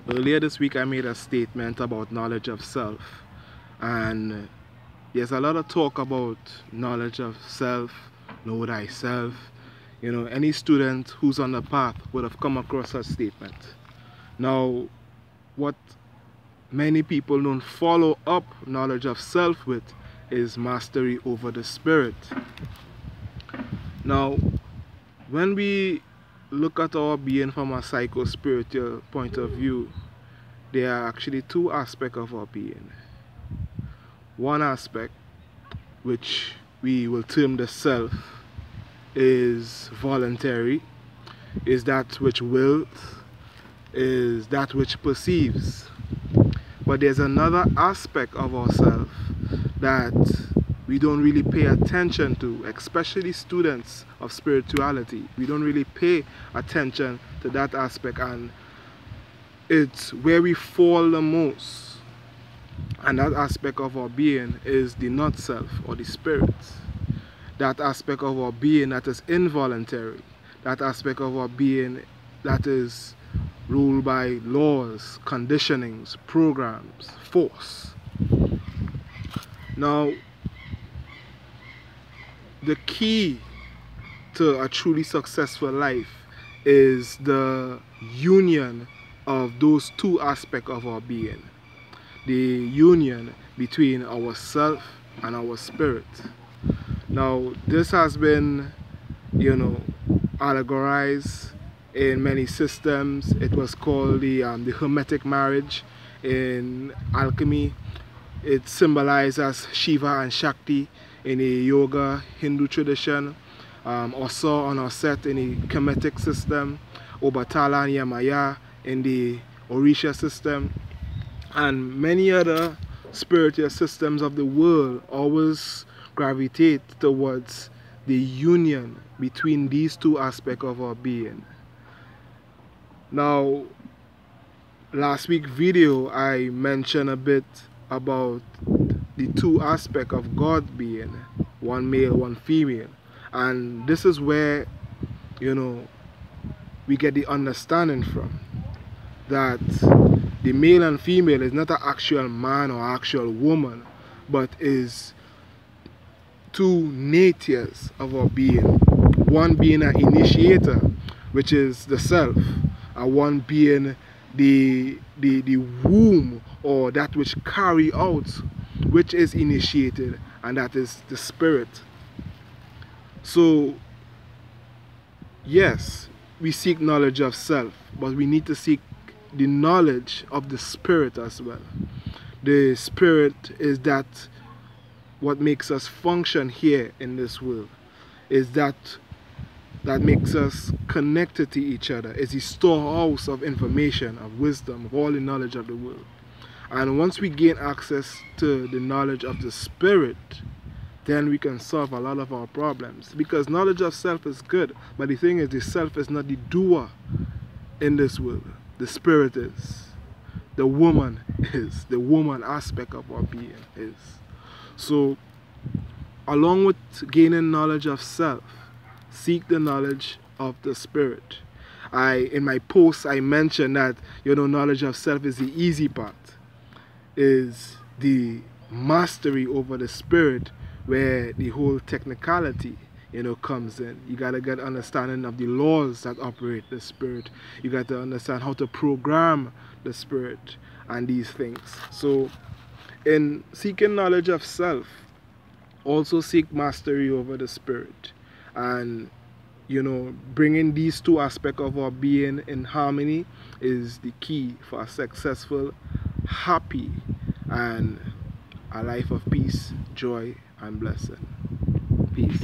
Earlier this week I made a statement about knowledge of self, and there's a lot of talk about knowledge of self, know thyself. Any student who's on the path would have come across such statement. Now, what many people don't follow up knowledge of self with is mastery over the spirit. Now, when we look at our being from a psycho-spiritual point of view, there are actually two aspects of our being. One aspect, which we will term the self, is voluntary, is that which wills, is that which perceives. But there's another aspect of ourself that we don't really pay attention to, especially students of spirituality. We don't really pay attention to that aspect, and it's where we fall the most. And that aspect of our being is the not self, or the spirit. That aspect of our being that is involuntary. That aspect of our being that is ruled by laws, conditionings, programs, force. Now, the key to a truly successful life is the union of those two aspects of our being. The union between our self and our spirit. Now, this has been, allegorized in many systems. It was called the Hermetic Marriage in alchemy. It symbolized as Shiva and Shakti in the yoga Hindu tradition, Oso and Oset in the Kemetic system, Obatala and Yamaya in the Orisha system, and many other spiritual systems of the world always gravitate towards the union between these two aspects of our being. Now, last week's video I mentioned a bit about the two aspects of God being, one male, one female, and this is where we get the understanding from that the male and female is not an actual man or actual woman, but is two natures of our being. One being an initiator, which is the self, and one being the womb, or that which carry out, which is initiated, and that is the spirit. So yes, we seek knowledge of self, but we need to seek the knowledge of the spirit as well. The spirit is that what makes us function here in this world, is that makes us connected to each other. It's the storehouse of information, of wisdom, of all the knowledge of the world. And once we gain access to the knowledge of the spirit, then we can solve a lot of our problems. Because knowledge of self is good, but the thing is, the self is not the doer in this world. The spirit is. The woman is. The woman aspect of our being is. So, along with gaining knowledge of self, seek the knowledge of the spirit. In my post, I mentioned that knowledge of self is the easy part. Is the mastery over the spirit, where the whole technicality comes in. You got to get understanding of the laws that operate the spirit. You got to understand how to program the spirit and these things. So in seeking knowledge of self, also seek mastery over the spirit, and bringing these two aspects of our being in harmony is the key for a successful, happy, and a life of peace, joy, and blessing. Peace.